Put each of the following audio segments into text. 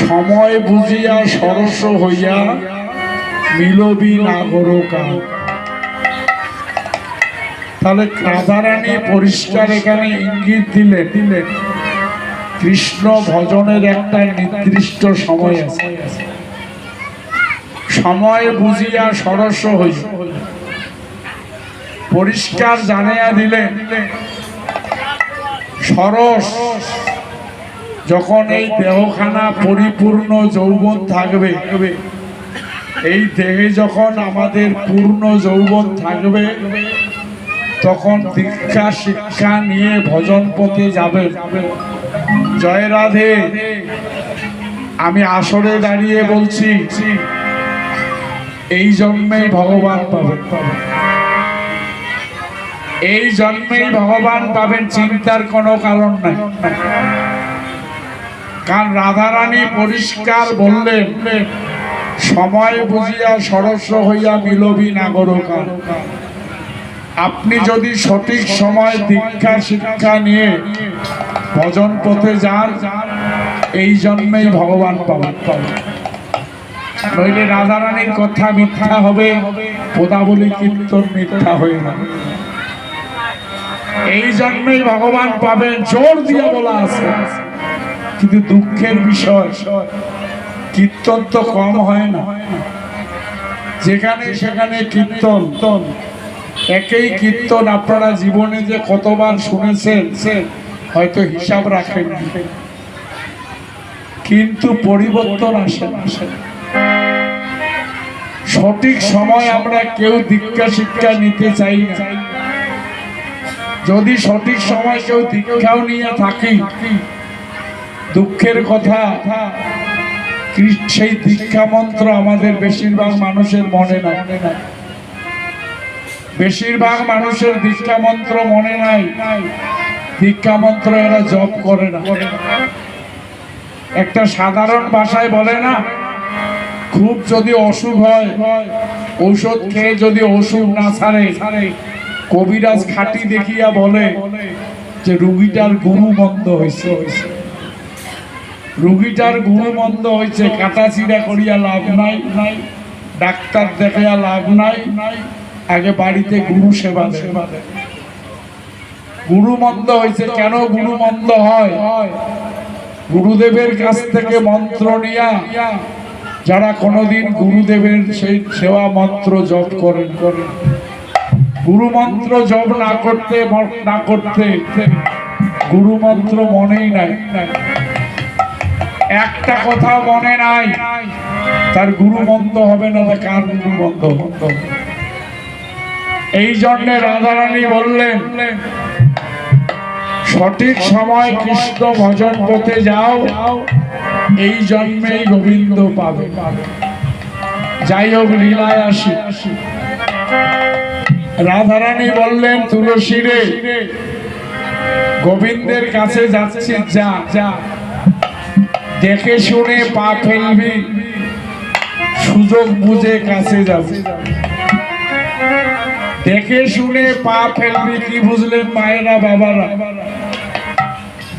সময় বুঝিয়া সরস হইয়া মিলবি নাগরকাল। তাহলে রাধারানী পরিষ্কার এখানে ইঙ্গিত দিলেন কৃষ্ণ ভজনের একটা নির্দিষ্ট সময় আছে। সময় বুঝিয়া সরস হইয়া পরিষ্কার জানিয়া দিলেন সরস যখন এই দেহখানা পরিপূর্ণ যৌবন থাকবে, এই দেহে যখন আমাদের পূর্ণ যৌবন থাকবে, তখন দীক্ষা শিক্ষা নিয়ে ভজন পথে যাবে। জয় রাধে। আমি আসরে দাঁড়িয়ে বলছি, এই জন্মেই ভগবান পাবেন, এই জন্মেই ভগবান পাবেন, চিন্তার কোনো কারণ নাই। কারণ রাধারানী পরিষ্কার বললেন সময় বুঝিয়া সরস হইয়া মিলবি নাগরকাল। আপনি যদি সঠিক সময় দীক্ষা শিক্ষা নিয়ে ভজন পথে যান, এই জন্মেই ভগবান পাবেন। নইলে রাধারানীর কথা মিথ্যা হবে, পদাবলী কীর্তন মিথ্যা হয়ে যাবে। এই জন্মেই ভগবান পাবেন, জোর দিয়ে বলা আছে। কিন্তু দুঃখের বিষয়, কীর্তন তো কম হয় না। যেখানে সেখানে কীর্তন, একই কীর্তন আপনারা জীবনে যে কতবার শুনেছেন হয়তো হিসাব রাখেন, কিন্তু পরিবর্তন আসে না। সঠিক সময় আমরা কেউ দীক্ষা শিক্ষা নিতে চাই না। যদি সঠিক সময় কেউ দীক্ষাও নিয়ে থাকি, দুঃখের কথা সেই দীক্ষা মন্ত্র আমাদের বেশিরভাগ মানুষের মনে নাই। বেশিরভাগ মানুষের দীক্ষা মন্ত্র মনে নাই। দীক্ষা মন্ত্র এরা জপ করে না। একটা সাধারণ ভাষায় বলে না, খুব যদি অসুখ হয়, ঔষধ খেয়ে যদি অসুখ না ছাড়ে, কবিরাজ খাঁটি দেখিয়া বলে যে রুগীটার গুরু মন্দ হয়েছে, রুগীটার গুরু মন্দ হয়েছে, কাটা চিড়া করিয়া লাভ নাই, ডাক্তার দেখাইয়া লাভ নাই, আগে বাড়িতে গুরু সেবা দেয়। গুরু মন্দ হয়েছে। কেন গুরু মন্দ হয়? গুরুদেবের কাছ থেকে মন্ত্র নিয়া যারা কোনোদিন গুরুদেবের সেই সেবা মন্ত্র জপ করেন, গুরু মন্ত্র জপ না করতে গুরু মন্ত্র মনেই নাই, একটা কথা মনে নাই, তার গুরু মন্দ হবে না। কার গুরু মন্দ? এই জন্যে রাধারানী বললেন সঠিক সময় কৃষ্ণ ভজন পথে যাও, এই জন্মেই গোবিন্দ পাবে। যাই হোক, লীলায় আসি। রাধারানী বললেন তুলসী রে, গোবিন্দের কাছে যাচ্ছি, যা দেখে শুনে পা ফেলবি, সুযোগ বুঝে কাছে যাবে। দেখে শুনে পা ফেলবি। কি বুঝলেন মায়েরা বাবারা?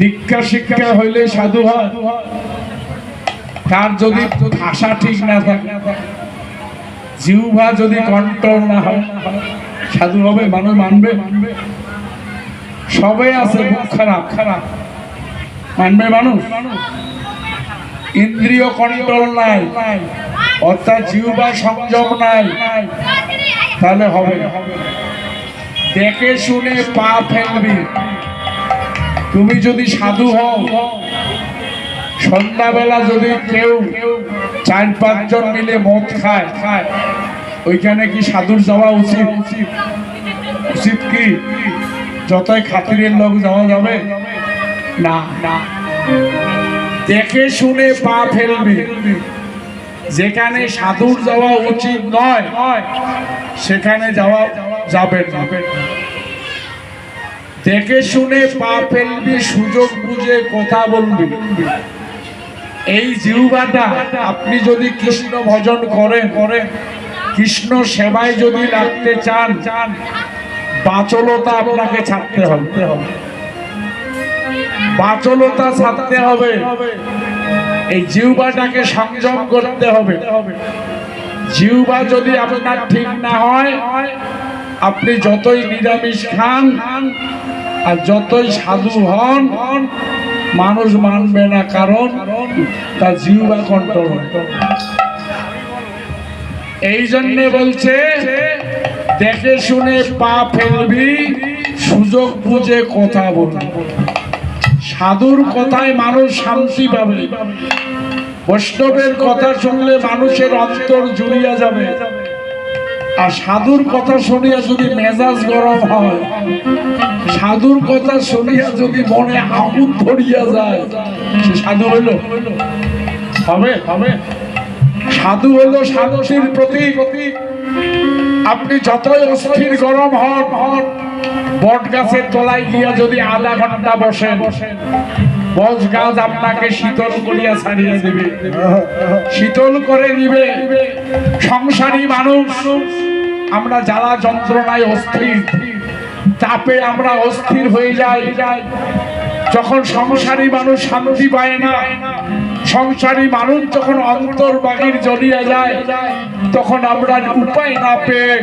দীক্ষা শিক্ষা হইলে সাধু হয়। তার যদি ভাষা ঠিক না থাকে, জিহ্বা যদি কন্ট্রোল না হয়, সাধু হবে? মানুষ মানবে? সবাই আছে খুব খারাপ, মানবে মানুষ? ইন্দ্রিয় কন্ট্রোল নাই, অর্থাৎ জিহ্বা সংযম নাই, তাহলে হবে। দেখে শুনে পা ফেলবি। তুমি যদি সাধু হও, সন্ধ্যাবেলা যদি কেউ 4-5 জন মিলে মদ খায়, ওইখানে কি সাধুর যাওয়া উচিত? উচিত কি? যতই খাতিরের লোক যাওয়া যাবে না। দেখে শুনে পা ফেলবি। যেখানে সাধুর যাওয়া উচিত নয়, সেখানে যাওয়া যাবে না। দেখে শুনে পা ফেলবি, সুযোগ বুঝে কথা বলবি। এই জিহ্বাটা আপনি যদি কৃষ্ণ ভজন করেন, কৃষ্ণ সেবায় যদি লাগতে চান, বাচলতা আপনাকে ছাড়তে হবে। বাচলতা ছাড়তে হবে, এই জিহ্বাটাকে সংযম করতে হবে। জিহ্বা যদি আপনার ঠিক না হয়, আপনি যতই নিরামিষ খান আর যতই সাধু হন, মানুষ মানবে না, কারণ তার জিহ্বা কন্ট্রোল। এই জন্যে বলছে দেখে শুনে পা ফেলবি, সুযোগ বুঝে কথা বলবি। সাধুর কথায় মানুষ শান্তি পাবে, বৈষ্ণবের কথা শুনলে মানুষের অন্তর জুড়িয়া যাবে। আর সাধুর কথা শুনিয়া যদি মেজাজ গরম হয়, সাধুর কথা শুনিয়া যদি মনে আগুন ধরিয়া যায়, সে সাধু হইল? হবে? হবে? সাধু হলো শান্তির প্রতীক। আপনি যতই অস্থির গরম হন, বট গাছের তলায় গিয়া যদি আধা ঘন্টা বসেন, বট গাছ আপনাকে শীতল করিয়া ছাড়িয়ে দিবে, শীতল করে দিবে। সংসারী মানুষ আমরা জ্বালা যন্ত্রণায় অস্থির, চাপে আমরা অস্থির হয়ে যাই। যখন সংসারী মানুষ শান্তি পায় না, সংসারী মানুষ যখন অন্তর বাগির জ্বলিয়া যায়, তখন আমরা উপায় না পেয়ে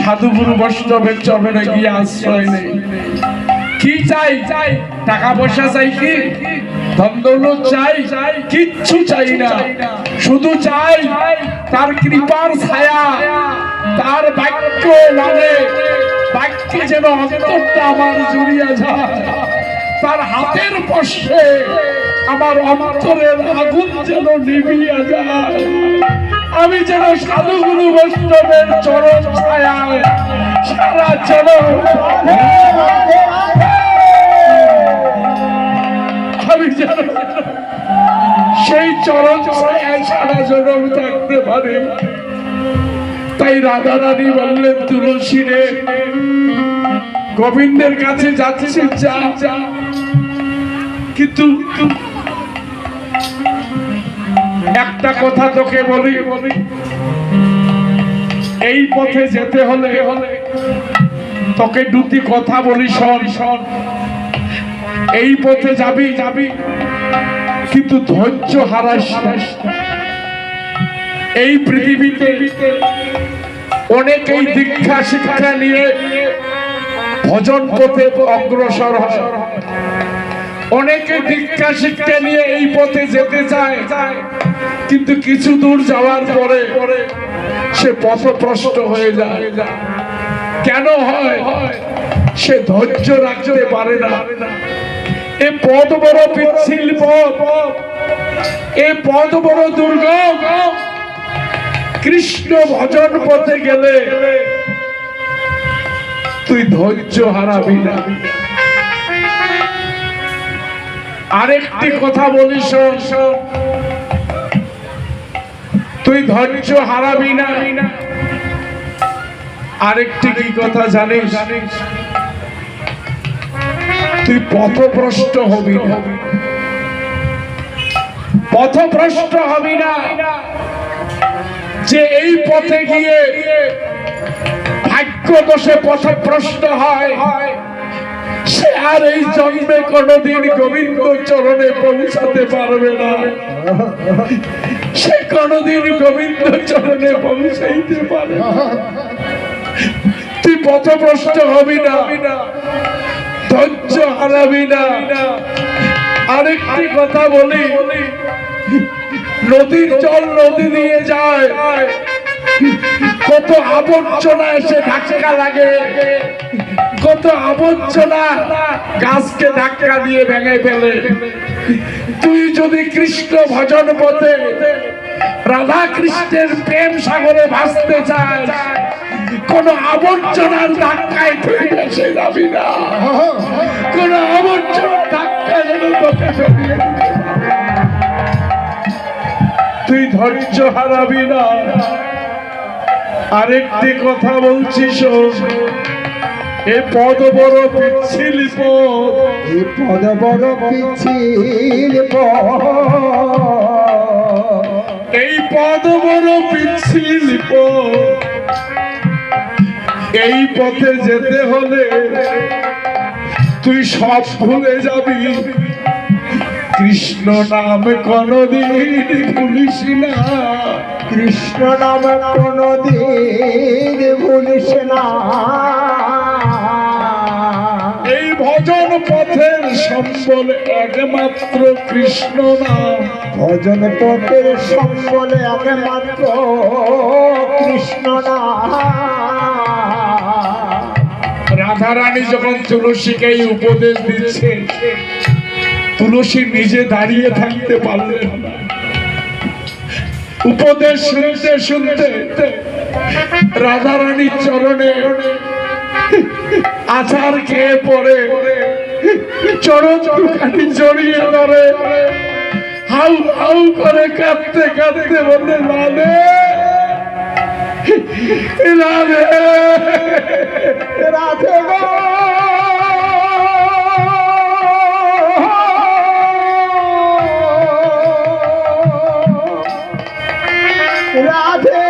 সাধুগুরু বৈষ্ণবের চরণে গিয়ে আশ্রয় নেই। কি চাই? টাকা পয়সা চাই, কি ধন দৌলত চাই? কিচ্ছু চাই না, শুধু চাই তার কৃপার ছায়া, তার বাক্য মানে বাক্যে যেন অন্তরটা আমার জুড়িয়া যায়, তার হাতের স্পর্শে আমার অন্তরের আগুন যেন নিভিয়া যায়। আমি যেন সাধুগুরু বৈষ্ণবের চরণ ছায়ায় সারা জনম, আমি যেন সেই চরণ ছায়ায় সারা জনম থাকতে পারি। তাই রাধা রানী বললেন, তুলসী রে, গোবিন্দের কাছে যাচ্ছি, যা, কিন্তু একটা কথা তোকে বলি, এই পথে যেতে হলে তোকে দুটি কথা বলি, শোন। এই পথে যাবি, কিন্তু ধৈর্য হারাস না। এই পৃথিবীতে অনেকেই দীক্ষা শিক্ষা নিয়ে ভজন পথে অগ্রসর হয়, অনেকে দীক্ষা শিক্ষা নিয়ে এই পথে যেতে চায়, কিন্তু কিছু দূর যাওয়ার পরে সে পথভ্রষ্ট হয়ে যায়। কেন হয়? সে ধৈর্য রাখতে পারে না। এ পথ বড় পিচ্ছিল পথ, এ পথ বড় দুর্গম। কৃষ্ণ ভজন পথে গেলে তুই ধৈর্য হারাবি না। আরেকটি কথা বলি, শোন, তুই ধৈর্য হারাবি না। আরেকটি কি কথা জানিস? তুই পথভ্রষ্ট হবি না। পথভ্রষ্ট হবি না, যে এই পথে গিয়ে ভাগ্য দোষে পথভ্রষ্ট হয়, সে আর এই জন্মে কোনদিন গোবিন্দ চরণে পৌঁছাতে পারবে না। সে কোনদিন গোবিন্দ চরণে পৌঁছাইতে পারে না। তুই পথভ্রষ্ট হবি না, ধৈর্য হারাবি না। আরেকটি কথা বলি, নদীর জল নদী নিয়ে যায়, কত আবর্জনা এসে ধাক্কা লাগে, কত আবর্জনা গাছকে ধাক্কা দিয়ে ভেঙে ফেলে। তুই যদি কৃষ্ণ ভজন পথে রাধা কৃষ্ণের প্রেম সাগরে ভাসতে চাস, কোন আবর্জনার ধাক্কায় তুই ভেসে যাবি না। কোন আবর্জনার ধাক্কা যেন তোকে ফেলিয়ে দিতে পারে। তুই ধৈর্য হারাবি না। আরেকটি কথা বলছি, শোন, এ পদ বড় পিচ্ছিল পথ, এ পদ বড় পিচ্ছিল পথ, এই পদ বড় পিচ্ছিল পথ। এই পথে যেতে হলে তুই সব ভুলে যাবি, কৃষ্ণ নাম কোনদিন ভুলিস না, কৃষ্ণ নাম কোনদিন ভুলিস না। এই ভজন পথের সম্বল একমাত্র কৃষ্ণ নাম, ভজন পথের সম্বলে একমাত্র কৃষ্ণ নাম। রাধারানী যখন তুলসীকে এই উপদেশ দিচ্ছে, তুলসী নিজে দাঁড়িয়ে থাকতে পারলেন না। উপদেশ শুনতে শুনতে রাধারানীর চরণে আছাড় খেয়ে পড়ে, চরণ দুখানি জড়িয়ে ধরে, হাউ হাউ করে কাঁদতে কাঁদতে বলে, রাধে রাধে রাধে গো রাধে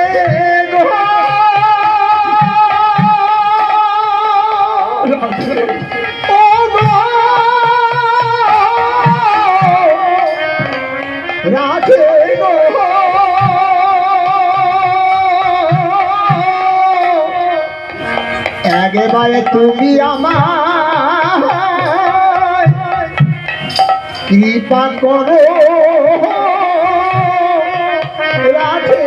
গো ও গো রাধে গো একেবারে তুমি আমার কৃপা করো রাধে